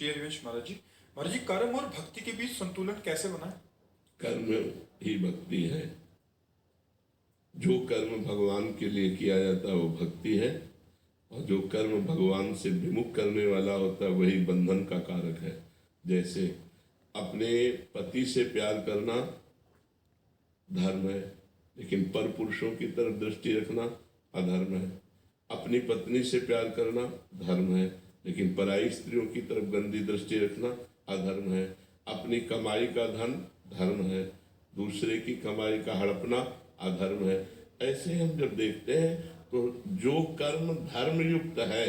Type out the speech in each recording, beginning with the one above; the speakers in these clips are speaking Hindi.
जी हरिवंश महाराज जी। महाराज जी, कर्म और भक्ति के बीच संतुलन कैसे बनाए? कर्म ही भक्ति है। जो कर्म भगवान के लिए किया जाता है वो भक्ति है, और जो कर्म भगवान से विमुख करने वाला होता है वही बंधन का कारक है। जैसे अपने पति से प्यार करना धर्म है, लेकिन पर पुरुषों की तरफ दृष्टि रखना अधर्म है। अपनी पत्नी से प्यार करना धर्म है, लेकिन पराई स्त्रियों की तरफ गंदी दृष्टि रखना अधर्म है। अपनी कमाई का धन धर्म है, दूसरे की कमाई का हड़पना अधर्म है। ऐसे हम जब देखते हैं तो जो कर्म धर्म युक्त है,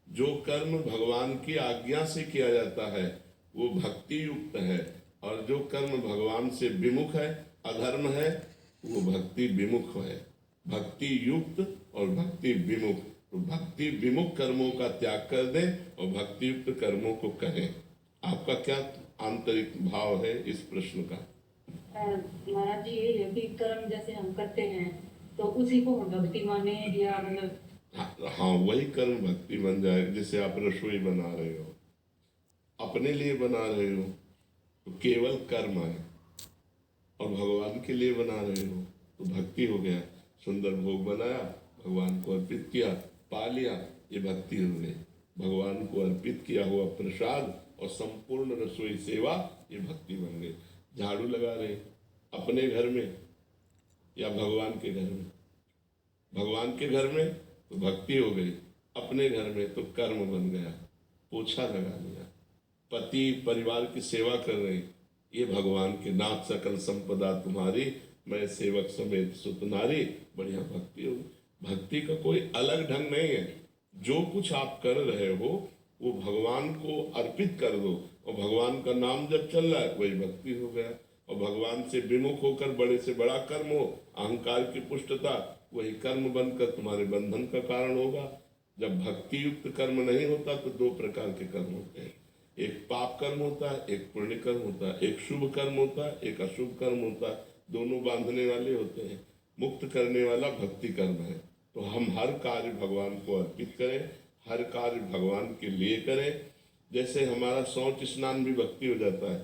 जो कर्म भगवान की आज्ञा से किया जाता है वो भक्ति युक्त है, और जो कर्म भगवान से विमुख है अधर्म है वो भक्ति विमुख है। भक्ति युक्त और भक्ति विमुख, तो भक्ति विमुख कर्मों का त्याग कर दें और भक्ति युक्त कर्मों को करें। आपका क्या आंतरिक भाव है इस प्रश्न का? महाराज जी, ये है कि कर्म जैसे हम करते हैं तो उसी को हम भक्ति माने, या मतलब हाँ, वही कर्म भक्ति बन जाए। जैसे आप रसोई बना रहे हो, अपने लिए बना रहे हो तो केवल कर्म है, और भगवान के लिए बना रहे हो तो भक्ति हो गया। सुंदर भोग बनाया, भगवान को अर्पित किया, पा लिया, ये भक्ति हो गई। भगवान को अर्पित किया हुआ प्रसाद और संपूर्ण रसोई सेवा ये भक्ति बन गई। झाड़ू लगा रहे अपने घर में या भगवान के घर में, भगवान के घर में तो भक्ति हो गई, अपने घर में तो कर्म बन गया। पोछा लगा लिया, पति परिवार की सेवा कर रहे, ये भगवान के नाथ सकल संपदा तुम्हारी, मैं सेवक समेत सुत नारी, बढ़िया भक्ति होगी। भक्ति का कोई अलग ढंग नहीं है। जो कुछ आप कर रहे हो वो भगवान को अर्पित कर दो, और भगवान का नाम जब चल रहा है वही भक्ति हो गया। और भगवान से विमुख होकर बड़े से बड़ा कर्म हो, अहंकार की पुष्टता, वही कर्म बनकर तुम्हारे बंधन का कारण होगा। जब भक्ति युक्त कर्म नहीं होता तो दो प्रकार के कर्म होते हैं, एक पाप कर्म होता है, एक पुण्य कर्म होता है, एक शुभ कर्म होता है, एक अशुभ कर्म होता है। दोनों बांधने वाले होते हैं। मुक्त करने वाला भक्ति कर्म है। तो हम हर कार्य भगवान को अर्पित करें, हर कार्य भगवान के लिए करें। जैसे हमारा शौच स्नान भी भक्ति हो जाता है।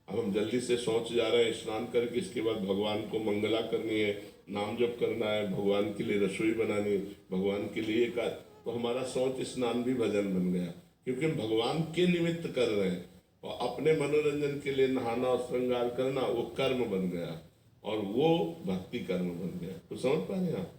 अब हम जल्दी से शौच जा रहे हैं, स्नान करके इसके बाद भगवान को मंगला करनी है, नाम जप करना है, भगवान के लिए रसोई बनानी, भगवान के लिए कार्य, तो हमारा शौच स्नान भी भजन बन गया, क्योंकि हम भगवान के निमित्त कर रहे हैं। और अपने मनोरंजन के लिए नहाना और श्रृंगार करना वो कर्म बन गया, और वो भक्ति कर्म बन गया। तो समझ पा रहे हैं आप?